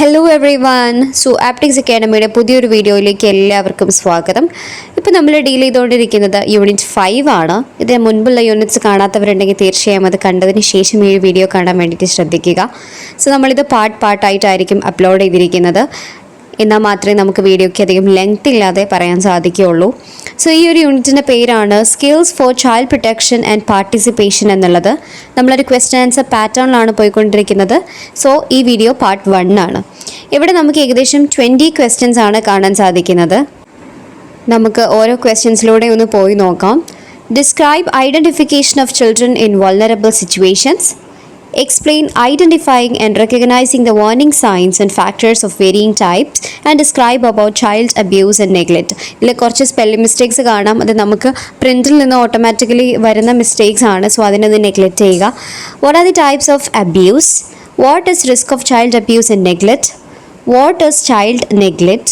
Hello every one. Optics അക്കാഡമിയുടെ പുതിയൊരു വീഡിയോയിലേക്ക് എല്ലാവർക്കും സ്വാഗതം. ഇപ്പോൾ നമ്മൾ ഡീൽ ചെയ്തുകൊണ്ടിരിക്കുന്നത് യൂണിറ്റ് 5 ആണ്. ഇതിന് മുൻപുള്ള യൂണിറ്റ്സ് കാണാത്തവരുണ്ടെങ്കിൽ തീർച്ചയായും അത് കണ്ടതിന് ശേഷം ഈ വീഡിയോ കാണാൻ വേണ്ടിയിട്ട് ശ്രദ്ധിക്കുക. നമ്മളിത് പാർട്ടായിട്ടായിരിക്കും അപ്ലോഡ് ചെയ്തിരിക്കുന്നത്. എന്നാൽ മാത്രമേ നമുക്ക് വീഡിയോയ്ക്ക് അധികം ലെങ്ത് ഇല്ലാതെ പറയാൻ സാധിക്കുകയുള്ളൂ. ഈ ഒരു യൂണിറ്റിൻ്റെ പേരാണ് skills four child protection and participation എന്നുള്ളത്. നമ്മളൊരു ക്വസ്റ്റ്യൻ ആൻസർ പാറ്റേണിലാണ് പോയിക്കൊണ്ടിരിക്കുന്നത്. ഈ വീഡിയോ പാർട്ട് 1 ആണ്. ഇവിടെ നമുക്ക് ഏകദേശം 20 ക്വസ്റ്റ്യൻസ് ആണ് കാണാൻ സാധിക്കുന്നത്. നമുക്ക് ഓരോ ക്വസ്റ്റ്യൻസിലൂടെ ഒന്ന് പോയി നോക്കാം. Describe identification of children in vulnerable situations. Explain identifying and recognizing the warning signs and factors of varying types and describe about child abuse and neglect. ഇതിൽ കുറച്ച് സ്പെല്ലിംഗ് മിസ്റ്റേക്സ് കാണാം. അത് നമുക്ക് പ്രിൻറ്റിൽ നിന്ന് ഓട്ടോമാറ്റിക്കലി വരുന്ന മിസ്റ്റേക്സ് ആണ്. അതിനൊന്ന് നെഗ്ലെക്റ്റ് ചെയ്യുക. What are the types of abuse? What is risk of child abuse and neglect? What is child neglect?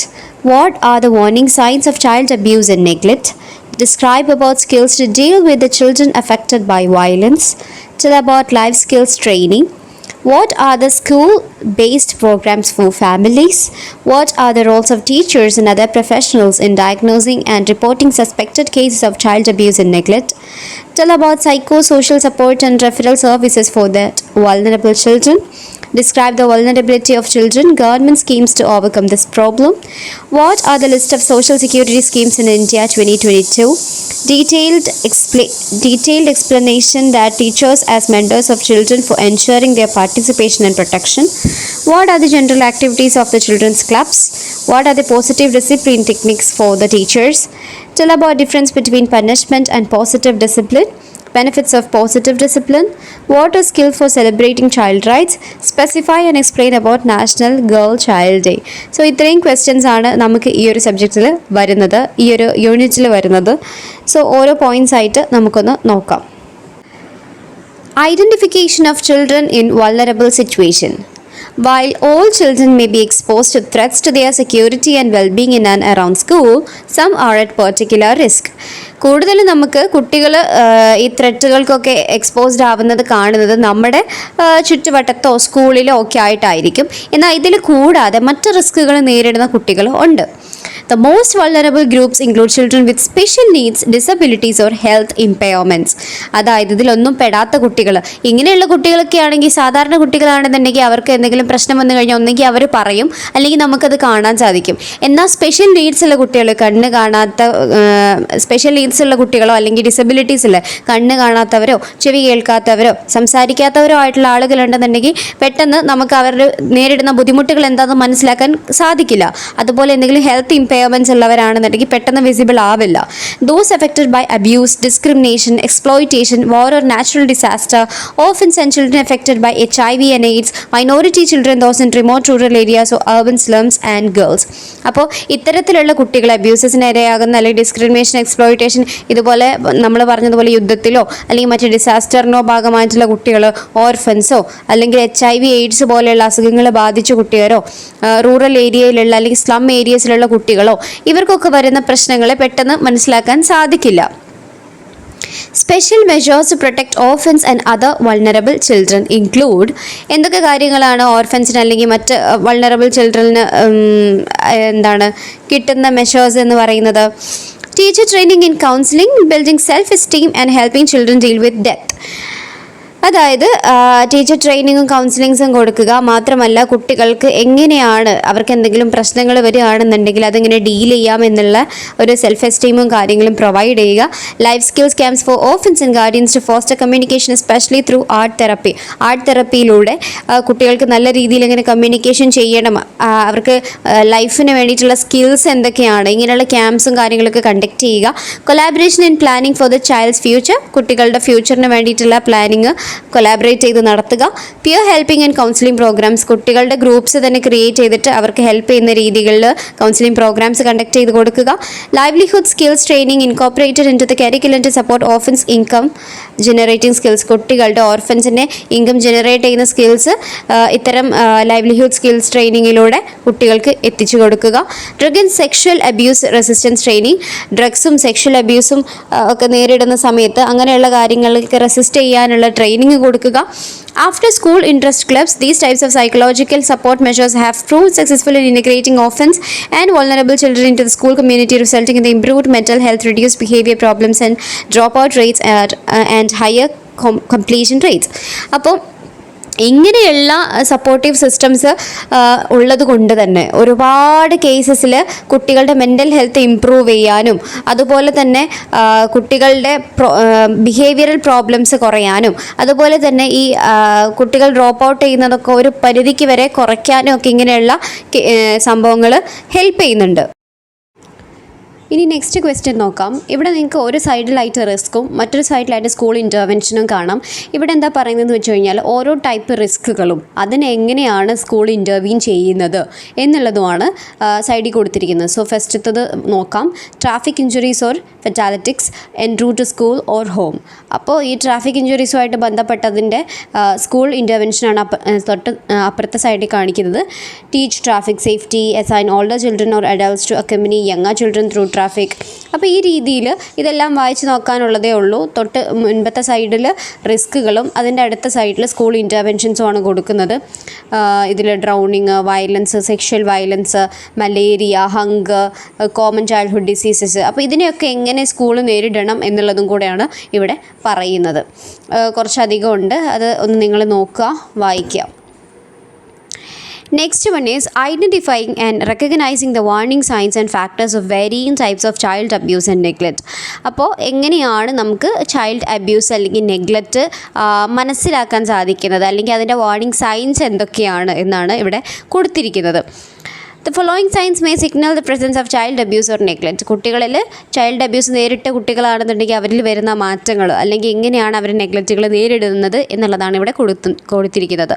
What are the warning signs of child abuse and neglect? Describe about skills to deal with the children affected by violence. Tell about life skills training. What are the school-based programs for families? What are the roles of teachers and other professionals in diagnosing and reporting suspected cases of child abuse and neglect? Tell about psychosocial support and referral services for the vulnerable children. Describe the vulnerability of children, government schemes to overcome this problem. What are the list of social security schemes in India 2022? Detailed explanation that teachers as mentors of children for ensuring their participation and protection. What are the general activities of the children's clubs? What are the positive discipline techniques for the teachers? Tell about difference between punishment and positive discipline. Benefits of positive discipline. What is skill for celebrating child rights? Specify and explain about National Girl Child Day. ഇത്രയും questions ആണ് നമുക്ക് ഈ ഒരു സബ്ജക്റ്റിൽ വരുന്നത്, ഈ ഒരു യൂണിറ്റിൽ വരുന്നത്. ഓരോ പോയിന്റ്സ് ആയിട്ട് നമുക്കൊന്ന് നോക്കാം. Identification of children in vulnerable situation. While all children may be exposed to threats to their security and well-being in and around school, some are at particular risk. കൂടുതലും നമുക്ക് കുട്ടികൾ ഈ ത്രെറ്റുകൾക്കൊക്കെ എക്സ്പോസ്ഡ് ആവുന്നത് കാണുന്നത് നമ്മുടെ ചുറ്റുവട്ടത്തോ സ്കൂളിലോ ഒക്കെ ആയിട്ടായിരിക്കും. എന്നാൽ ഇതിൽ കൂടാതെ മറ്റ് റിസ്കുകൾ നേരിടുന്ന കുട്ടികളും ഉണ്ട്. The most vulnerable groups include children with special needs, disabilities or health impairments. അതായത് ഇതിലൊന്നും പെടാത്ത കുട്ടികൾ, ഇങ്ങനെയുള്ള കുട്ടികളൊക്കെ ആണെങ്കിൽ, സാധാരണ കുട്ടികളാണെന്നുണ്ടെങ്കിൽ അവർക്ക് എന്തെങ്കിലും പ്രശ്നം വന്നു കഴിഞ്ഞാൽ ഒന്നെങ്കിൽ അവർ പറയും, അല്ലെങ്കിൽ നമുക്കത് കാണാൻ സാധിക്കും. എന്നാൽ സ്പെഷ്യൽ നീഡ്സ് ഉള്ള കുട്ടികൾ, കണ്ണ് കാണാത്ത സ്പെഷ്യൽ നീഡ്സ് ഉള്ള കുട്ടികളോ അല്ലെങ്കിൽ ഡിസബിലിറ്റീസ് ഉള്ള കണ്ണ് കാണാത്തവരോ ചെവി കേൾക്കാത്തവരോ സംസാരിക്കാത്തവരോ ആയിട്ടുള്ള ആളുകളുണ്ടെന്നുണ്ടെങ്കിൽ പെട്ടെന്ന് നമുക്ക് അവരുടെ നേരിടുന്ന ബുദ്ധിമുട്ടുകൾ എന്താണെന്ന് മനസ്സിലാക്കാൻ സാധിക്കില്ല. അതുപോലെ എന്തെങ്കിലും ഹെൽത്ത് ഇമ്പയർമെൻറ്റ്സ് ഉള്ളവരാണെന്നുണ്ടെങ്കിൽ പെട്ടെന്ന് വിസിബിൾ ആവില്ല. Those affected by abuse, discrimination, exploitation, war or natural disaster, orphans and children affected by HIV and AIDS, minority children, those in remote rural areas or urban slums and girls. അപ്പോൾ ഇത്തരത്തിലുള്ള കുട്ടികൾ അബ്യൂസസിന് ഇരയാകുന്ന അല്ലെങ്കിൽ discrimination, exploitation, ഇതുപോലെ നമ്മൾ പറഞ്ഞതുപോലെ യുദ്ധത്തിലോ അല്ലെങ്കിൽ മറ്റ് ഡിസാസ്റ്ററിനോ ഭാഗമായിട്ടുള്ള കുട്ടികൾ, ഓർഫൻസോ അല്ലെങ്കിൽ HIV AIDS പോലെയുള്ള അസുഖങ്ങൾ ബാധിച്ച കുട്ടികളോ റൂറൽ ഏരിയയിലുള്ള അല്ലെങ്കിൽ സ്ലം ഏരിയസിലുള്ള കുട്ടികളോ ഇവർക്കൊക്കെ വരുന്ന പ്രശ്നങ്ങളെ പെട്ടെന്ന് മനസ്സിലാക്കാൻ സാധിക്കില്ല. Special measures to protect orphans and other vulnerable children include. എന്തൊക്കെ കാര്യങ്ങളാണ് ഓർഫൻസിന് അല്ലെങ്കിൽ മറ്റ് വൾനറബിൾ ചിൽഡ്രന് കിട്ടുന്ന മെഷേഴ്സ് എന്ന് പറയുന്നത്? Teacher training in counselling, building self esteem and helping children deal with death. അതായത് ടീച്ചർ ട്രെയിനിങ്ങും കൗൺസിലിങ്സും കൊടുക്കുക. മാത്രമല്ല കുട്ടികൾക്ക് എങ്ങനെയാണ് അവർക്ക് എന്തെങ്കിലും പ്രശ്നങ്ങൾ വരികയാണെന്നുണ്ടെങ്കിൽ അതെങ്ങനെ ഡീൽ ചെയ്യാം എന്നുള്ള ഒരു സെൽഫ് എസ്റ്റീമും കാര്യങ്ങളും പ്രൊവൈഡ് ചെയ്യുക. Life skills camps for orphans and guardians to foster communication especially through art therapy. Art തെറപ്പിയിലൂടെ കുട്ടികൾക്ക് നല്ല രീതിയിൽ എങ്ങനെ കമ്മ്യൂണിക്കേഷൻ ചെയ്യണം, അവർക്ക് ലൈഫിന് വേണ്ടിയിട്ടുള്ള സ്കിൽസ് എന്തൊക്കെയാണ്, ഇങ്ങനെയുള്ള ക്യാമ്പ്സും കാര്യങ്ങളൊക്കെ കണ്ടക്ട് ചെയ്യുക. Collaboration in planning for the child's future. കുട്ടികളുടെ ഫ്യൂച്ചറിന് വേണ്ടിയിട്ടുള്ള പ്ലാനിങ് കൊലാബറേറ്റ് ചെയ്ത് നടത്തുക. Peer helping and counselling programmes. കുട്ടികളുടെ ഗ്രൂപ്പ്സ് തന്നെ ക്രിയേറ്റ് ചെയ്തിട്ട് അവർക്ക് ഹെൽപ്പ് ചെയ്യുന്ന രീതികളിൽ കൗൺസിലിംഗ് പ്രോഗ്രാംസ് കണ്ടക്ട് ചെയ്ത് കൊടുക്കുക. Livelihood skills training incorporated into the curriculum to support orphans income generating skills. കുട്ടികളുടെ ഓർഫൻസിൻ്റെ ഇൻകം ജനറേറ്റ് ചെയ്യുന്ന സ്കിൽസ് ഇത്തരം ലൈവ്ലിഹുഡ് സ്കിൽസ് ട്രെയിനിങ്ങിലൂടെ കുട്ടികൾക്ക് എത്തിച്ചു കൊടുക്കുക. Drug and sexual abuse resistance training. ഡ്രഗ്സും സെക്ഷൽ അബ്യൂസും ഒക്കെ നേരിടുന്ന സമയത്ത് അങ്ങനെയുള്ള കാര്യങ്ങൾക്ക് റെസിസ്റ്റ് ചെയ്യാനുള്ള ട്രെയിനിങ് ട്രെയിനിങ് കൊടുക്കുക. After school interest clubs, these types of psychological support measures have proved successful in integrating orphans and vulnerable children into the school community, resulting in the improved mental health, reduced behavior problems, and dropout rates and higher completion rates. അപ്പോൾ ഇങ്ങനെയുള്ള supportive systems ഉള്ളത് കൊണ്ട് തന്നെ ഒരുപാട് കേസസിൽ കുട്ടികളുടെ mental health improve ചെയ്യാനും അതുപോലെ തന്നെ കുട്ടികളുടെ ബിഹേവിയറൽ പ്രോബ്ലംസ് കുറയാനും അതുപോലെ തന്നെ ഈ കുട്ടികൾ ഡ്രോപ്പ് ഔട്ട് ചെയ്യുന്നതൊക്കെ ഒരു പരിധിക്ക് വരെ കുറയ്ക്കാനും ഒക്കെ ഇങ്ങനെയുള്ള സംഭവങ്ങൾ ഹെൽപ്പ് ചെയ്യുന്നുണ്ട്. ഇനി നെക്സ്റ്റ് ക്വസ്റ്റ്യൻ നോക്കാം. ഇവിടെ നിങ്ങൾക്ക് ഒരു സൈഡിലായിട്ട് റിസ്ക്കും മറ്റൊരു സൈഡിലായിട്ട് സ്കൂൾ ഇൻ്റർവെൻഷനും കാണാം. ഇവിടെ എന്താ പറയുന്നതെന്ന് വെച്ച് കഴിഞ്ഞാൽ ഓരോ ടൈപ്പ് റിസ്ക്കുകളും അതിനെങ്ങനെയാണ് സ്കൂൾ ഇൻ്റർവീൻ ചെയ്യുന്നത് എന്നുള്ളതുമാണ് സൈഡിൽ കൊടുത്തിരിക്കുന്നത്. സോ ഫസ്റ്റത്തത് നോക്കാം. Traffic injuries or fatalities en route to school or home. അപ്പോൾ ഈ ട്രാഫിക് ഇഞ്ചുറീസുമായിട്ട് ബന്ധപ്പെട്ടതിൻ്റെ സ്കൂൾ ഇൻ്റർവെൻഷനാണ് തൊട്ട് അപ്പുറത്തെ സൈഡിൽ കാണിക്കുന്നത്. Teach traffic safety, assign older children or adults to accompany younger children through traffic. അപ്പോൾ ഈ രീതിയിൽ ഇതെല്ലാം വായിച്ച് നോക്കാനുള്ളതേ ഉള്ളൂ. തൊട്ട് മുൻപത്തെ സൈഡിൽ റിസ്ക്കുകളും അതിൻ്റെ അടുത്ത സൈഡിൽ സ്കൂൾ ഇൻ്റർവെൻഷൻസും ആണ് കൊടുക്കുന്നത്. ഇതിൽ drowning, violence, sexual violence, malaria, hunger, common childhood diseases. അപ്പോൾ ഇതിനെയൊക്കെ എങ്ങനെ സ്കൂൾ നേരിടണം എന്നുള്ളതും കൂടെയാണ് ഇവിടെ പറയുന്നത്. കുറച്ചധികം ഉണ്ട്, അത് ഒന്ന് നിങ്ങൾ നോക്കുക, വായിക്കുക. Next one is identifying and recognizing the warning signs and factors of varying types of child abuse and neglect. അപ്പോൾ എങ്ങനെയാണ് നമുക്ക് ചൈൽഡ് അബ്യൂസ് അല്ലെങ്കിൽ നെഗ്ലക്റ്റ് മനസ്സിലാക്കാൻ സാധിക്കുന്നത്, അല്ലെങ്കിൽ അതിൻ്റെ വാർണിംഗ് സൈൻസ് എന്തൊക്കെയാണ് എന്നാണ് ഇവിടെ കൊടുത്തിരിക്കുന്നത്. The following signs may signal the presence of child abuse or neglect. കുട്ടികളിൽ ചൈൽഡ് അബ്യൂസ് നേരിട്ട കുട്ടികളാണെന്നുണ്ടെങ്കിൽ അവരിൽ വരുന്ന മാറ്റങ്ങൾ അല്ലെങ്കിൽ എങ്ങനെയാണ് അവർ നെഗ്ലക്റ്റുകൾ നേരിടുന്നത് എന്നുള്ളതാണ് ഇവിടെ കൊടുത്തിരിക്കുന്നത്.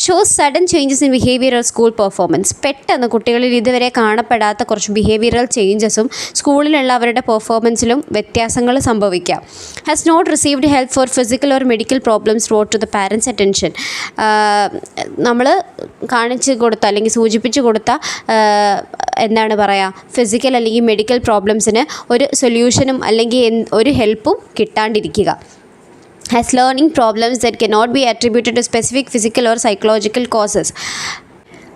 Shows sudden changes in behavioural school performance. പെട്ടെന്ന് കുട്ടികളിൽ ഇതുവരെ കാണപ്പെടാത്ത കുറച്ച് ബിഹേവിയറൽ ചേഞ്ചസും സ്കൂളിലുള്ള അവരുടെ പെർഫോമൻസിലും വ്യത്യാസങ്ങൾ സംഭവിക്കാം. Has not received help for physical or medical problems brought to the parent's attention. നമ്മൾ കാണിച്ചു കൊടുത്ത അല്ലെങ്കിൽ സൂചിപ്പിച്ചു കൊടുത്ത എന്താണ് പറയുക, ഫിസിക്കൽ അല്ലെങ്കിൽ മെഡിക്കൽ പ്രോബ്ലംസിന് ഒരു സൊല്യൂഷനും അല്ലെങ്കിൽ ഒരു ഹെൽപ്പും കിട്ടാണ്ടിരിക്കുക. Has learning problems that cannot be attributed to specific physical or psychological causes.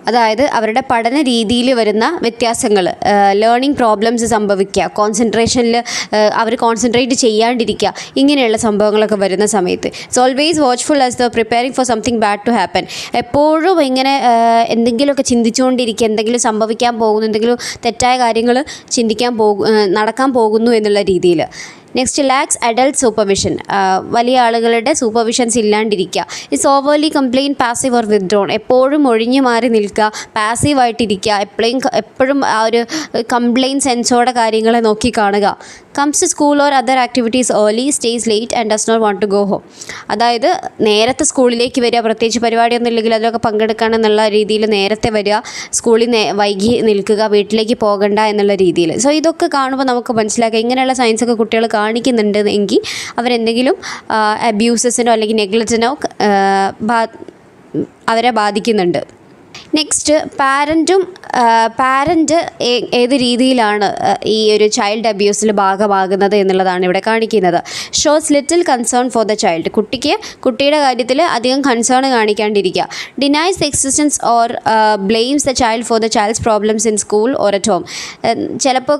അതായത് അവരുടെ പഠന രീതിയിൽ വരുന്ന വ്യത്യാസങ്ങൾ, ലേണിംഗ് പ്രോബ്ലംസ് സംഭവിക്കുക, കോൺസെൻട്രേഷനിൽ അവർ കോൺസെൻട്രേറ്റ് ചെയ്യാണ്ടിരിക്കുക, ഇങ്ങനെയുള്ള സംഭവങ്ങളൊക്കെ വരുന്ന സമയത്ത് it's always watchful as the preparing for something bad to happen. എപ്പോഴും ഇങ്ങനെ എന്തെങ്കിലുമൊക്കെ ചിന്തിച്ചുകൊണ്ടിരിക്കുക, എന്തെങ്കിലും സംഭവിക്കാൻ പോകുന്നു, എന്തെങ്കിലും തെറ്റായ കാര്യങ്ങൾ നടക്കാൻ പോകുന്നു എന്നുള്ള രീതിയിൽ. Next, lacks adult supervision. വലിയ ആളുകളുടെ സൂപ്പർവിഷൻസ് ഇല്ലാണ്ടിരിക്കുക. It's overly compliant, passive or withdrawn. എപ്പോഴും ഒഴിഞ്ഞു മാറി നിൽക്കുക, പാസീവായിട്ടിരിക്കുക, എപ്പോഴും ആ ഒരു കംപ്ലെയിൻറ്റ് സെൻസോടെ കാര്യങ്ങളെ നോക്കി കാണുക. Comes to school or other activities early, stays late and does not want to go home. അതായത് നേരത്തെ സ്കൂളിലേക്ക് വരിക, പ്രത്യേകിച്ച് പരിപാടിയൊന്നും ഇല്ലെങ്കിൽ അതിലൊക്കെ പങ്കെടുക്കണം രീതിയിൽ നേരത്തെ വരിക, സ്കൂളിൽ വൈകി നിൽക്കുക, വീട്ടിലേക്ക് പോകണ്ട എന്നുള്ള രീതിയിൽ. സോ ഇതൊക്കെ കാണുമ്പോൾ നമുക്ക് മനസ്സിലാക്കുക ഇങ്ങനെയുള്ള സയൻസൊക്കെ കുട്ടികൾ കാണിക്കുന്നുണ്ട് എങ്കിൽ അവരെന്തെങ്കിലും അബ്യൂസസിനോ അല്ലെങ്കിൽ നെഗ്ലക്റ്റിനോ അവരെ ബാധിക്കുന്നുണ്ട്. നെക്സ്റ്റ്, പാരൻറ്റ് ഏത് രീതിയിലാണ് ഈ ഒരു ചൈൽഡ് അബ്യൂസിൽ ഭാഗമാകുന്നത് എന്നുള്ളതാണ് ഇവിടെ കാണിക്കുന്നത്. Shows little concern for the child. കുട്ടിയുടെ കാര്യത്തിൽ അധികം കൺസേൺ കാണിക്കാണ്ടിരിക്കുക. Denies the existence or blames the child for the child's problems in school or at home. ചിലപ്പോൾ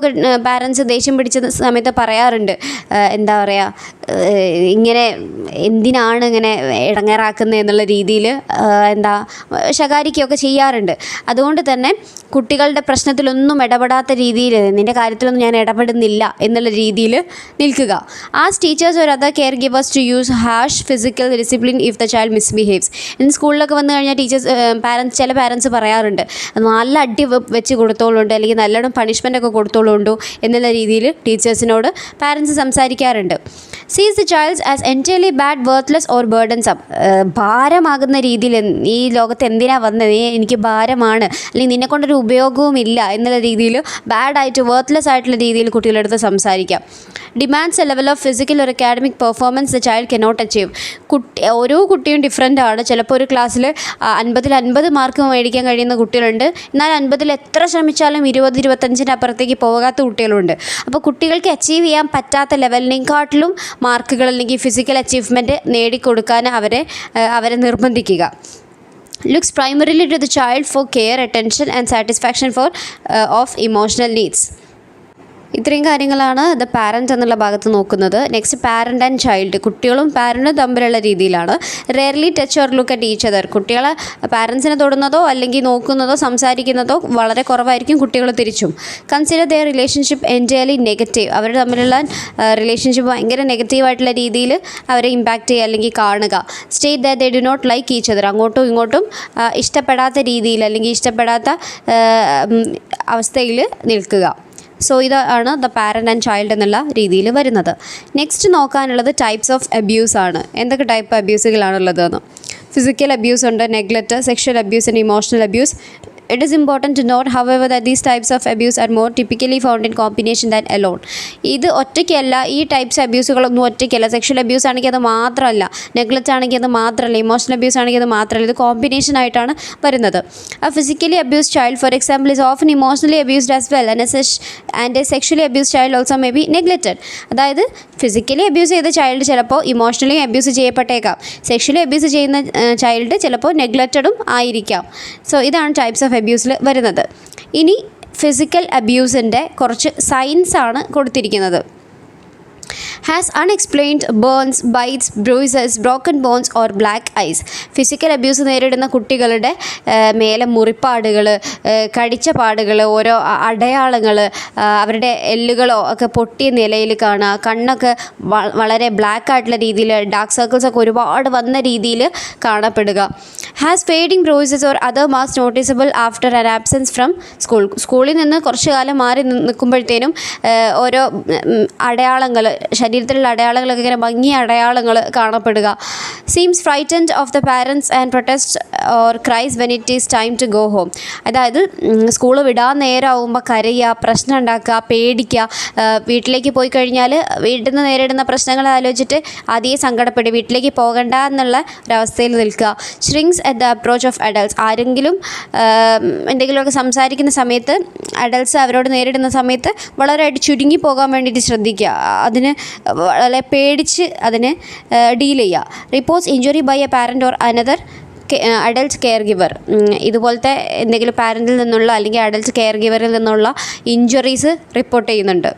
പാരൻസ് ദേഷ്യം പിടിച്ച സമയത്ത് പറയാറുണ്ട്, എന്താ പറയുക, ഇങ്ങനെ എന്തിനാണ് ഇങ്ങനെ ഇടങ്ങേറാക്കുന്നത് എന്നുള്ള രീതിയിൽ ശകാരിക്കുകയൊക്കെ ചെയ്യാറുണ്ട്. അതുകൊണ്ട് തന്നെ കുട്ടികളുടെ പ്രശ്നത്തിലൊന്നും ഇടപെടാത്ത രീതിയിൽ, നിൻ്റെ കാര്യത്തിലൊന്നും ഞാൻ ഇടപെടുന്നില്ല എന്നുള്ള രീതിയിൽ നിൽക്കുക. ആസ് teachers or other caregivers to use harsh physical discipline if the child misbehaves. ഇന്ന് സ്കൂളിലൊക്കെ വന്നു കഴിഞ്ഞാൽ ചില പാരൻസ് പറയാറുണ്ട്, നല്ല അടി വെച്ച് കൊടുത്തോളുണ്ട് അല്ലെങ്കിൽ നല്ലോണം പണിഷ്മെൻ്റൊക്കെ കൊടുത്തോളുണ്ടോ എന്നുള്ള രീതിയിൽ ടീച്ചേഴ്സിനോട് പാരൻസ് സംസാരിക്കാറുണ്ട്. Sees the child as entirely bad, worthless or burdensome. ഭാരമാകുന്ന രീതിയിൽ ഈ ലോകത്ത് എന്തിനാ വന്നത്, എനിക്ക് ഭാരമാണ്, അല്ലെങ്കിൽ നിന്നെക്കൊണ്ടൊരു ഉപയോഗവുമില്ല എന്നുള്ള രീതിയിൽ ബാഡായിട്ട് വർത്ത്ലെസ് ആയിട്ടുള്ള രീതിയിൽ കുട്ടികളുടെ അടുത്ത് സംസാരിക്കാം. Demands a level of physical ഒരു academic performance the child cannot achieve. ഓരോ കുട്ടിയും ഡിഫറെൻ്റ് ആണ്. ചിലപ്പോൾ ഒരു ക്ലാസ്സിൽ 50 മാർക്ക് മേടിക്കാൻ കഴിയുന്ന കുട്ടികളുണ്ട്, എന്നാൽ 50 എത്ര ശ്രമിച്ചാലും 20-25 അപ്പുറത്തേക്ക് പോകാത്ത കുട്ടികളുണ്ട്. അപ്പോൾ കുട്ടികൾക്ക് അച്ചീവ് ചെയ്യാൻ പറ്റാത്ത ലെവലിനെക്കാട്ടിലും മാർക്കുകൾ അല്ലെങ്കിൽ ഫിസിക്കൽ അച്ചീവ്മെൻറ്റ് നേടിക്കൊടുക്കാൻ അവരെ നിർബന്ധിക്കുക. Looks primarily to the child for care, attention and satisfaction of emotional needs. ഇത്രയും കാര്യങ്ങളാണ് ദ പാരൻറ്റ് എന്നുള്ള ഭാഗത്ത് നോക്കുന്നത്. Next parent and child. കുട്ടികളും പാരൻറ്റും തമ്മിലുള്ള രീതിയിലാണ്. Rarely touch or look at each other. കുട്ടികളെ പാരൻസിനെ തൊടുന്നതോ അല്ലെങ്കിൽ നോക്കുന്നതോ സംസാരിക്കുന്നതോ വളരെ കുറവായിരിക്കും കുട്ടികൾ തിരിച്ചും. Consider their relationship entirely negative. അവർ തമ്മിലുള്ള റിലേഷൻഷിപ്പ് ഭയങ്കര നെഗറ്റീവായിട്ടുള്ള രീതിയിൽ അവരെ ഇമ്പാക്റ്റ് ചെയ്യുക അല്ലെങ്കിൽ കാണുക. State that they do not like each other. അങ്ങോട്ടും ഇങ്ങോട്ടും ഇഷ്ടപ്പെടാത്ത രീതിയിൽ അല്ലെങ്കിൽ ഇഷ്ടപ്പെടാത്ത അവസ്ഥയിൽ നിൽക്കുക. സോ ഇതാണ് ദ പാരൻ്റ് ആൻഡ് ചൈൽഡ് എന്നുള്ള രീതിയിൽ വരുന്നത്. നെക്സ്റ്റ് നോക്കാനുള്ളത് ടൈപ്സ് ഓഫ് അബ്യൂസ് ആണ്. എന്തൊക്കെ ടൈപ്പ് അബ്യൂസുകളാണുള്ളതെന്ന്. ഫിസിക്കൽ അബ്യൂസ് ഉണ്ട്, neglect, sexual abuse and emotional abuse. It is important to note, however, that these types of abuse are more typically found in combination than alone. ഇത് ഒറ്റയ്ക്കല്ല, ഈ types അബ്യൂസുകളൊന്നും ഒറ്റയ്ക്കല്ല. Sexual abuse ആണെങ്കിൽ അത് മാത്രമല്ല, neglect ആണെങ്കിൽ അത് മാത്രമല്ല, ഇമോഷണൽ അബ്യൂസ് ആണെങ്കിൽ അത് മാത്രമല്ല, ഇത് കോമ്പിനേഷൻ ആയിട്ടാണ് വരുന്നത്. Physically abuse child, for example, is often emotionally abused as well, and a sexually abused child also may be neglected. അതായത് ഫിസിക്കലി അബ്യൂസ് ചെയ്ത ചൈൽഡ് ചിലപ്പോൾ ഇമോഷണലി അബ്യൂസ് ചെയ്യപ്പെട്ടേക്കാം. സെക്ഷലി അബ്യൂസ് ചെയ്യുന്ന ചൈൽഡ് ചിലപ്പോൾ നെഗ്ലക്റ്റഡും ആയിരിക്കാം. സോ ഇതാണ് ടൈപ്സ് ഓഫ് അബ്യൂസിൽ വരുന്നത്. ഇനി physical അബ്യൂസിൻ്റെ കുറച്ച് സൈൻസാണ് കൊടുത്തിരിക്കുന്നത്. Has unexplained burns, bites, bruises, broken bones or black eyes. Physical abuse നേരിടുന്ന കുട്ടികളുടെ മേലെ മുറിപ്പാടുകൾ, കടിച്ച പാടുകൾ, ഓരോ അടയാളങ്ങൾ, അവരുടെ എല്ലുകളോ ഒക്കെ പൊട്ടിയ നിലയിൽ കാണുക, കണ്ണൊക്കെ വളരെ ബ്ലാക്ക് ആയിട്ടുള്ള രീതിയിൽ, ഡാർക്ക് സർക്കിൾസൊക്കെ ഒരുപാട് വന്ന രീതിയിൽ കാണപ്പെടുക. Has fading bruises or other marks noticeable after an absence from സ്കൂളിൽ നിന്ന് കുറച്ച് കാലം മാറി നിൽക്കുമ്പോഴത്തേനും ഓരോ അടയാളങ്ങൾ, ശരീരത്തിലുള്ള അടയാളങ്ങളൊക്കെ ഇങ്ങനെ ഭംഗിയ അടയാളങ്ങൾ കാണപ്പെടുക. Seems frightened of the parents and protest or cries when it is time to go home. അതായത് സ്കൂൾ വിടാൻ നേരമാകുമ്പോൾ കരയുക, പ്രശ്നം ഉണ്ടാക്കുക, പേടിക്കുക. വീട്ടിലേക്ക് പോയി കഴിഞ്ഞാൽ വീട്ടിൽ നിന്ന് നേരിടുന്ന പ്രശ്നങ്ങൾ ആലോചിച്ചിട്ട് ആദ്യം സങ്കടപ്പെടുക, വീട്ടിലേക്ക് പോകണ്ട എന്നുള്ള ഒരവസ്ഥയിൽ നിൽക്കുക. ഷ്രിങ്സ് at the approach of adults. ആരെങ്കിലും എന്തെങ്കിലുമൊക്കെ സംസാരിക്കുന്ന സമയത്ത് അഡൾട്ട്സ് അവരോട് നേരിടുന്ന സമയത്ത് വളരെയായിട്ട് ചുരുങ്ങി പോകാൻ വേണ്ടിയിട്ട് ശ്രദ്ധിക്കുക, അതിന് വളരെ പേടിച്ച് അതിനെ ഡീൽ ചെയ്യുക. Reports injury by a parent or another adult caregiver. ഇതുപോലത്തെ എന്തെങ്കിലും പാരൻറ്റിൽ നിന്നുള്ള അല്ലെങ്കിൽ അഡൾട്ട് കെയർ ഗിവറിൽ നിന്നുള്ള ഇഞ്ചുറീസ് റിപ്പോർട്ട് ചെയ്യുന്നുണ്ട്.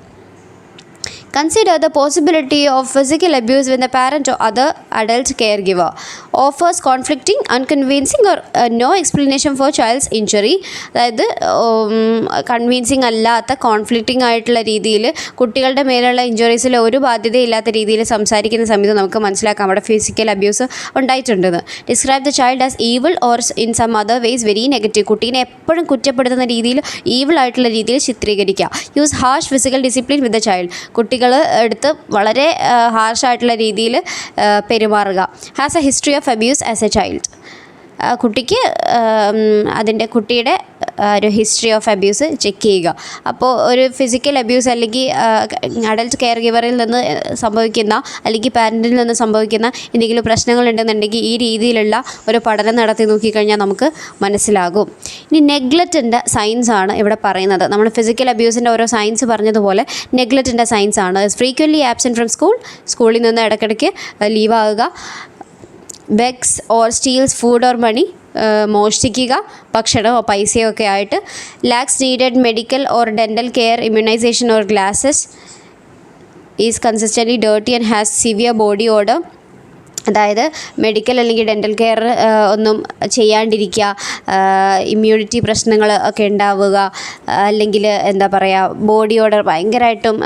Consider the possibility of physical abuse when the parent or other adult caregiver offers conflicting, unconvincing or no explanation for child's injury. അതായത് കൺവിൻസിങ് അല്ലാത്ത, കോൺഫ്ലിക്റ്റിംഗ് ആയിട്ടുള്ള രീതിയിൽ കുട്ടികളുടെ മേലുള്ള ഇഞ്ചുറീസിൽ ഒരു ബാധ്യതയില്ലാത്ത രീതിയിൽ സംസാരിക്കുന്ന സമയത്ത് നമുക്ക് മനസ്സിലാക്കാം അവിടെ ഫിസിക്കൽ അബ്യൂസ് ഉണ്ടായിട്ടുണ്ടെന്ന്. Describe the child as evil or in some other ways very negative. കുട്ടീനെ എപ്പോഴും കുറ്റപ്പെടുത്തുന്ന രീതിയിൽ, ഈവിൾ ആയിട്ടുള്ള രീതിയിൽ ചിത്രീകരിക്കുക. Use harsh physical discipline with the child. കുട്ടികൾ എടുത്ത് വളരെ ഹാർഷായിട്ടുള്ള രീതിയിൽ പെരുമാറുക. Has a history of abuse as a child. കുട്ടിക്ക് കുട്ടിയുടെ ഒരു ഹിസ്റ്ററി ഓഫ് അബ്യൂസ് ചെക്ക് ചെയ്യുക. അപ്പോൾ ഒരു ഫിസിക്കൽ അബ്യൂസ് അല്ലെങ്കിൽ അഡൽട്ട് കെയർ ഗിവറിൽ നിന്ന് സംഭവിക്കുന്ന അല്ലെങ്കിൽ പാരൻറ്റിൽ നിന്ന് സംഭവിക്കുന്ന എന്തെങ്കിലും പ്രശ്നങ്ങളുണ്ടെന്നുണ്ടെങ്കിൽ ഈ രീതിയിലുള്ള ഒരു പഠനം നടത്തി നോക്കിക്കഴിഞ്ഞാൽ നമുക്ക് മനസ്സിലാകും. ഇനി നെഗ്ലക്റ്റിൻ്റെ സൈൻസ് ആണ് ഇവിടെ പറയുന്നത്. നമ്മൾ ഫിസിക്കൽ അബ്യൂസിൻ്റെ ഓരോ സൈൻസ് പറഞ്ഞതുപോലെ നെഗ്ലക്റ്റിൻ്റെ സൈൻസ് ആണ്. ഫ്രീക്വൻറ്റ്ലി ആബ്സെൻറ്റ് ഫ്രം സ്കൂളിൽ നിന്ന് ഇടയ്ക്കിടയ്ക്ക് ലീവാകുക. Begs or steals food or money. മോഷ്ടിക്കുക, ഭക്ഷണമോ പൈസയോ ഒക്കെ ആയിട്ട്. Lacks needed medical or dental care, immunization or glasses. Is consistently dirty and has severe body odour. അതായത് മെഡിക്കൽ അല്ലെങ്കിൽ ഡെൻ്റൽ കെയർ ഒന്നും ചെയ്യാണ്ടിരിക്കുക, ഇമ്മ്യൂണിറ്റി പ്രശ്നങ്ങൾ ഒക്കെ ഉണ്ടാവുക, അല്ലെങ്കിൽ എന്താ പറയുക ബോഡി ഓർഡർ ഭയങ്കരമായിട്ടും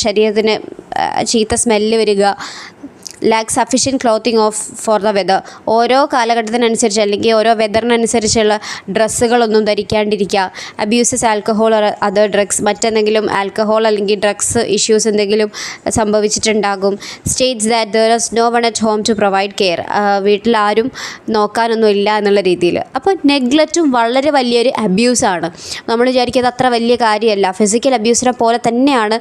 ശരീരത്തിന് ചീത്ത സ്മെല്ല് വരിക. Lack sufficient clothing for the weather. ഓരോ കാലഘട്ടത്തിനനുസരിച്ച് അല്ലെങ്കിൽ ഓരോ വെതറിനനുസരിച്ചുള്ള ഡ്രസ്സുകളൊന്നും ധരിക്കാണ്ടിരിക്കുക. Abuses alcohol or other drugs. മറ്റെന്തെങ്കിലും ആൽക്കഹോൾ അല്ലെങ്കിൽ ഡ്രഗ്സ് ഇഷ്യൂസ് എന്തെങ്കിലും സംഭവിച്ചിട്ടുണ്ടാകും. States that there is no one at home to provide care. വീട്ടിലാരും നോക്കാനൊന്നും ഇല്ല എന്നുള്ള രീതിയിൽ. അപ്പോൾ നെഗ്ലക്റ്റും വളരെ വലിയൊരു അബ്യൂസാണ്. നമ്മൾ വിചാരിക്കുന്നത് അത്ര വലിയ കാര്യമല്ല. ഫിസിക്കൽ അബ്യൂസിനെ പോലെ തന്നെയാണ്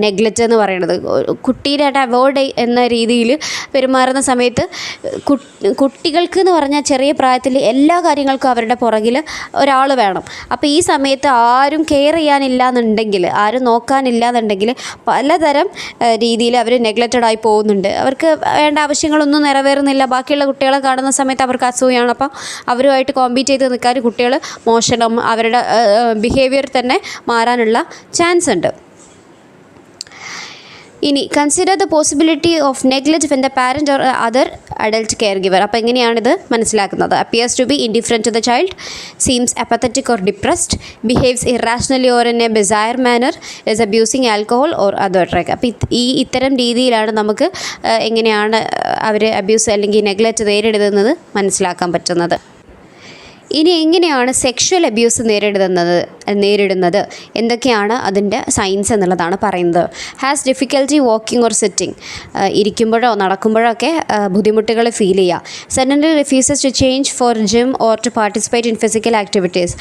നെഗ്ലക്റ്റ് എന്ന് പറയുന്നത്. കുട്ടീനായിട്ട് അവോയ്ഡ് എന്ന രീതിയിൽ പെരുമാറുന്ന സമയത്ത് കുട്ടികൾക്ക് എന്ന് പറഞ്ഞാൽ ചെറിയ പ്രായത്തിൽ എല്ലാ കാര്യങ്ങൾക്കും അവരുടെ പുറകിൽ ഒരാൾ വേണം. അപ്പോൾ ഈ സമയത്ത് ആരും കെയർ ചെയ്യാനില്ല എന്നുണ്ടെങ്കിൽ, ആരും നോക്കാനില്ല എന്നുണ്ടെങ്കിൽ പലതരം രീതിയിൽ അവർ നെഗ്ലക്റ്റഡ് ആയി പോകുന്നുണ്ട്. അവർക്ക് വേണ്ട ആവശ്യങ്ങളൊന്നും നിറവേറുന്നില്ല. ബാക്കിയുള്ള കുട്ടികളെ കാണുന്ന സമയത്ത് അവർക്ക് അസൂയാണ്. അപ്പോൾ അവരുമായിട്ട് കോമ്പീറ്റ് ചെയ്ത് നിൽക്കാൻ കുട്ടികൾ മോശം, അവരുടെ ബിഹേവിയർ തന്നെ മാറാനുള്ള ചാൻസ് ഉണ്ട്. ഇനി consider the possibility of neglect when the parent or other adult care giver. അപ്പോൾ എങ്ങനെയാണിത് മനസ്സിലാക്കുന്നത്? Appears to be indifferent to the child, seems apathetic or depressed, behaves irrationally or in a bizarre manner, is abusing alcohol or other drug. അപ്പോൾ ഇത്തരം രീതിയിലാണ് നമുക്ക് എങ്ങനെയാണ് അവർ abuse അല്ലെങ്കിൽ neglect നേരിടുന്നത് മനസ്സിലാക്കാൻ പറ്റുന്നത്. ഇനി എങ്ങനെയാണ് സെക്ഷൽ അബ്യൂസ് നേരിടുന്നത് എന്തൊക്കെയാണ് അതിൻ്റെ സയൻസ് എന്നുള്ളതാണ് പറയുന്നത്. Has difficulty walking or sitting. ഇരിക്കുമ്പോഴോ നടക്കുമ്പോഴോ ഒക്കെ ബുദ്ധിമുട്ടുകൾ ഫീൽ ചെയ്യുക. Suddenly refuses to change for gym or to participate in physical activities.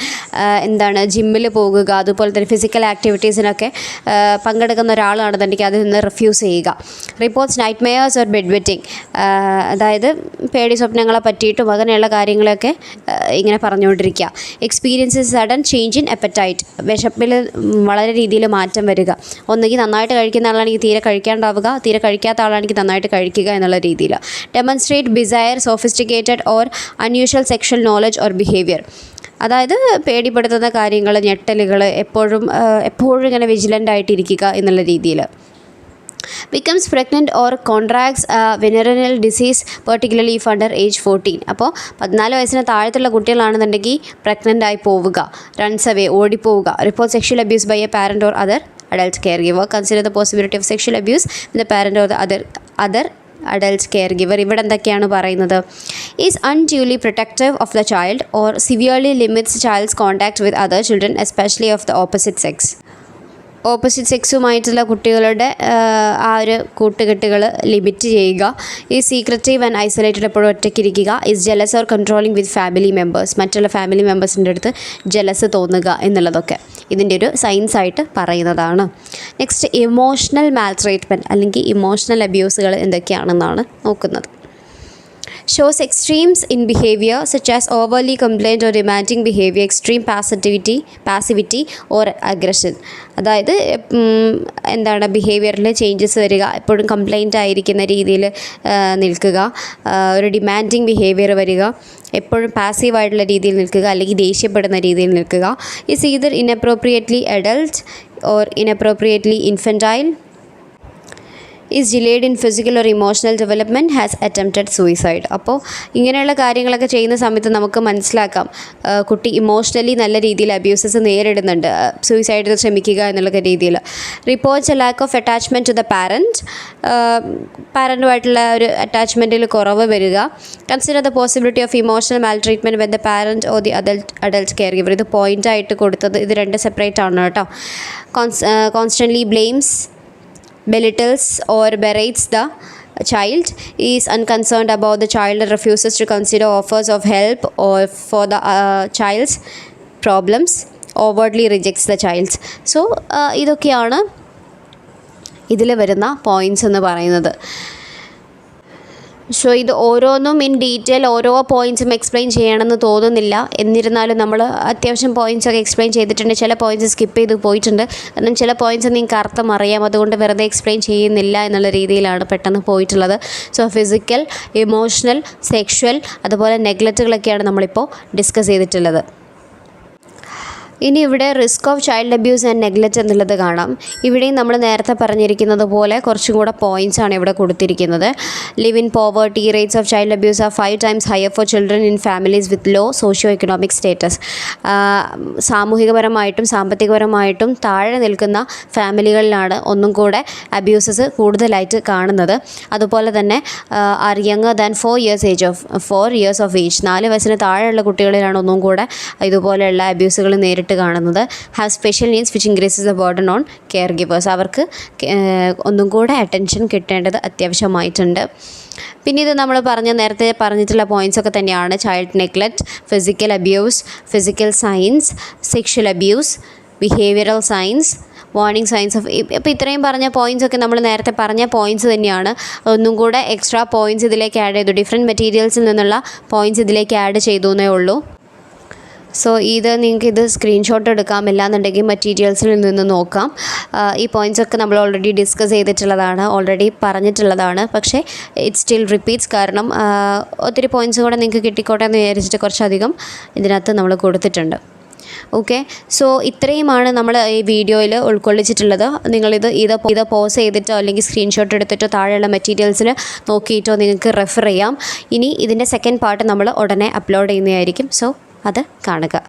ജിമ്മിൽ പോകുക, അതുപോലെ തന്നെ ഫിസിക്കൽ ആക്ടിവിറ്റീസിനൊക്കെ പങ്കെടുക്കുന്ന ഒരാളാണെന്നുണ്ടെങ്കിൽ അതിൽ നിന്ന് റിഫ്യൂസ് ചെയ്യുക. Reports nightmares or bed wetting. അതായത് പേടി സ്വപ്നങ്ങളെ പറ്റിയിട്ടും അങ്ങനെയുള്ള കാര്യങ്ങളൊക്കെ ഇങ്ങനെ പറഞ്ഞുകൊണ്ടിരിക്കുക. Experiences sudden change in appetite. വിശപ്പിൽ വളരെ രീതിയിൽ മാറ്റം വരിക. ഒന്നുകിൽ നന്നായിട്ട് കഴിക്കുന്ന ആളാണെങ്കിൽ തീരെ കഴിക്കാണ്ടാവുക, തീരെ കഴിക്കാത്ത ആളാണെങ്കിൽ നന്നായിട്ട് കഴിക്കുക എന്നുള്ള രീതിയിൽ. Demonstrate desire, sophisticated or unusual sexual knowledge or behaviour. അതായത് പേടിപ്പെടുത്തുന്ന കാര്യങ്ങൾ, ഞെട്ടലുകൾ, എപ്പോഴും ഇങ്ങനെ വിജിലൻ്റ് ആയിട്ടിരിക്കുക എന്നുള്ള രീതിയിൽ. becomes pregnant or contracts a venereal disease particularly if under age 14. അപ്പോൾ 14 വയസ്സിന് താഴത്തുള്ള കുട്ടികളാണെന്നുണ്ടെങ്കിൽ പ്രഗ്നൻ്റ് ആയി പോവുക, റൺസ് അവേ, ഓടിപ്പോവുക. Report sexual abuse by a parent or other adult care giver. Consider the possibility of sexual abuse with the parent or the other adult care giver. ഇവിടെ എന്തൊക്കെയാണ് പറയുന്നത്? Is unduly protective of the child or severely limits child's contact with other children especially of the opposite sex. Opposite സെക്സുമായിട്ടുള്ള കുട്ടികളുടെ ആ ഒരു കൂട്ടുകെട്ടുകൾ limit ചെയ്യുക. ഈ സീക്രറ്റീവ് and isolated എപ്പോഴും ഒറ്റയ്ക്കിരിക്കുക. Is jealous or controlling with family members. മറ്റുള്ള ഫാമിലി മെമ്പേഴ്സിൻ്റെ അടുത്ത് ജലസ് തോന്നുക എന്നുള്ളതൊക്കെ ഇതിൻ്റെ ഒരു സയൻസ് ആയിട്ട് പറയുന്നതാണ്. നെക്സ്റ്റ് ഇമോഷണൽ മാൽട്രീറ്റ്മെൻറ്റ് അല്ലെങ്കിൽ ഇമോഷണൽ അബ്യൂസുകൾ എന്തൊക്കെയാണെന്നാണ് നോക്കുന്നത്. shows extremes in behavior such as overly complaint or demanding behavior, extreme passivity or aggression. അതായത് ബിഹേവിയറിൽ ചേഞ്ചസ് വരിക, എപ്പോഴും കംപ്ലൈൻ്റ് ആയിരിക്കുന്ന രീതിയിൽ നിൽക്കുക, ഒരു ഡിമാൻഡിങ് ബിഹേവിയർ വരിക, എപ്പോഴും പാസീവായിട്ടുള്ള രീതിയിൽ നിൽക്കുക അല്ലെങ്കിൽ ദേഷ്യപ്പെടുന്ന രീതിയിൽ നിൽക്കുക. Is either inappropriately adult or inappropriately infantile. Is delayed in physical or emotional development, has attempted suicide. അപ്പോൾ ഇങ്ങനെയുള്ള കാര്യങ്ങളൊക്കെ ചെയ്യുന്ന സമയത്ത് നമുക്ക് മനസ്സിലാക്കാം കുട്ടി ഇമോഷണലി നല്ല രീതിയിൽ അബ്യൂസസ് നേരിടുന്നുണ്ട്, സൂയിസൈഡിന് ശ്രമിക്കുക എന്നുള്ള രീതിയിൽ. Reports a lack of attachment to the പാരൻറ്റുമായിട്ടുള്ള ഒരു അറ്റാച്ച്മെൻറ്റിൽ കുറവ് വരിക. Consider the possibility of emotional maltreatment when the parent or the adult care giver. ഇത് പോയിൻ്റായിട്ട് കൊടുത്തത്, ഇത് രണ്ട് സെപ്പറേറ്റ് ആണ് കേട്ടോ. Constantly blames, belittles or berates the child, is unconcerned about the child and refuses to consider offers of help or for the child's problems, overtly rejects the child's. So ഇതൊക്കെയാണ് ഇതിൽ വരുന്ന പോയിൻറ്റ്സ് എന്ന് പറയുന്നത്. So ഇത് ഓരോന്നും in detail ഓരോ പോയിൻറ്റ്സും explain ചെയ്യണമെന്ന് തോന്നുന്നില്ല. എന്നിരുന്നാലും നമ്മൾ അത്യാവശ്യം പോയിൻറ്റ്സൊക്കെ എക്സ്പ്ലെയിൻ ചെയ്തിട്ടുണ്ട്. ചില പോയിൻറ്റ്സ് സ്കിപ്പ് ചെയ്ത് പോയിട്ടുണ്ട്. കാരണം ചില പോയിൻറ്റ്സ് നിങ്ങൾക്ക് അർത്ഥം അറിയാം, അതുകൊണ്ട് വെറുതെ എക്സ്പ്ലെയിൻ ചെയ്യുന്നില്ല എന്നുള്ള രീതിയിലാണ് പെട്ടെന്ന് പോയിട്ടുള്ളത്. സോ ഫിസിക്കൽ, ഇമോഷണൽ, സെക്ഷൽ, അതുപോലെ നെഗ്ലക്റ്റുകളൊക്കെയാണ് നമ്മളിപ്പോൾ ഡിസ്കസ് ചെയ്തിട്ടുള്ളത്. ഇനി ഇവിടെ risk of child abuse and neglect എന്നുള്ളത് കാണാം. ഇവിടെയും നമ്മൾ നേരത്തെ പറഞ്ഞിരിക്കുന്നത് പോലെ കുറച്ചും കൂടെ പോയിൻറ്റ്സ് ആണ് ഇവിടെ കൊടുത്തിരിക്കുന്നത്. Live in poverty, rates of child abuse are 5 times higher for children in families with low socio economic status. സാമൂഹികപരമായിട്ടും സാമ്പത്തികപരമായിട്ടും താഴെ നിൽക്കുന്ന ഫാമിലികളിലാണ് ഒന്നും കൂടെ അബ്യൂസസ് കൂടുതലായിട്ട് കാണുന്നത്. അതുപോലെ തന്നെ are younger than 4 years of age, 4 വയസ്സിന് താഴെയുള്ള കുട്ടികളിലാണ് ഒന്നും കൂടെ ഇതുപോലെയുള്ള അബ്യൂസുകൾ നേരിട്ട് കാണുന്നത്. Have special needs which increases the burden on care givers. അവർക്ക് ഒന്നും കൂടെ അറ്റൻഷൻ കിട്ടേണ്ടത് അത്യാവശ്യമായിട്ടുണ്ട്. പിന്നെ ഇത് നമ്മൾ നേരത്തെ പറഞ്ഞിട്ടുള്ള പോയിൻറ്റ്സ് ഒക്കെ തന്നെയാണ്. Child neglect, physical abuse, physical science, sexual abuse, behavioural science, warning science of. ഇപ്പോൾ ഇത്രയും പറഞ്ഞ പോയിൻറ്റ്സ് ഒക്കെ നമ്മൾ നേരത്തെ പറഞ്ഞ പോയിൻറ്റ്സ് തന്നെയാണ്. ഒന്നും കൂടെ എക്സ്ട്രാ പോയിൻറ്റ്സ് ഇതിലേക്ക് ആഡ് ചെയ്തു. ഡിഫറെൻറ്റ് മെറ്റീരിയൽസിൽ നിന്നുള്ള പോയിൻറ്റ്സ് ഇതിലേക്ക് ആഡ് ചെയ്തു എന്നേ ഉള്ളൂ. സോ നിങ്ങൾക്ക് സ്ക്രീൻഷോട്ട് എടുക്കാം, അല്ലാന്നുണ്ടെങ്കിൽ മെറ്റീരിയൽസിൽ നിന്ന് നോക്കാം. ഈ പോയിൻറ്റ്സൊക്കെ നമ്മൾ ഓൾറെഡി ഡിസ്കസ് ചെയ്തിട്ടുള്ളതാണ്, ഓൾറെഡി പറഞ്ഞിട്ടുള്ളതാണ്. പക്ഷേ ഇറ്റ് സ്റ്റിൽ റിപ്പീറ്റ്സ്. കാരണം ഒത്തിരി പോയിൻറ്റ്സ് കൂടെ നിങ്ങൾക്ക് കിട്ടിക്കോട്ടെ എന്ന് വിചാരിച്ചിട്ട് കുറച്ചധികം ഇതിനകത്ത് നമ്മൾ കൊടുത്തിട്ടുണ്ട്. ഓക്കെ, സോ ഇത്രയുമാണ് നമ്മൾ ഈ വീഡിയോയിൽ ഉൾക്കൊള്ളിച്ചിട്ടുള്ളത്. ഇത് പോസ് ചെയ്തിട്ടോ അല്ലെങ്കിൽ സ്ക്രീൻഷോട്ട് എടുത്തിട്ടോ താഴെയുള്ള മെറ്റീരിയൽസിൽ നോക്കിയിട്ടോ നിങ്ങൾക്ക് റെഫർ ചെയ്യാം. ഇനി ഇതിൻ്റെ സെക്കൻഡ് പാർട്ട് നമ്മൾ ഉടനെ അപ്ലോഡ് ചെയ്യുന്നതായിരിക്കും. സോ അത് കാണുക.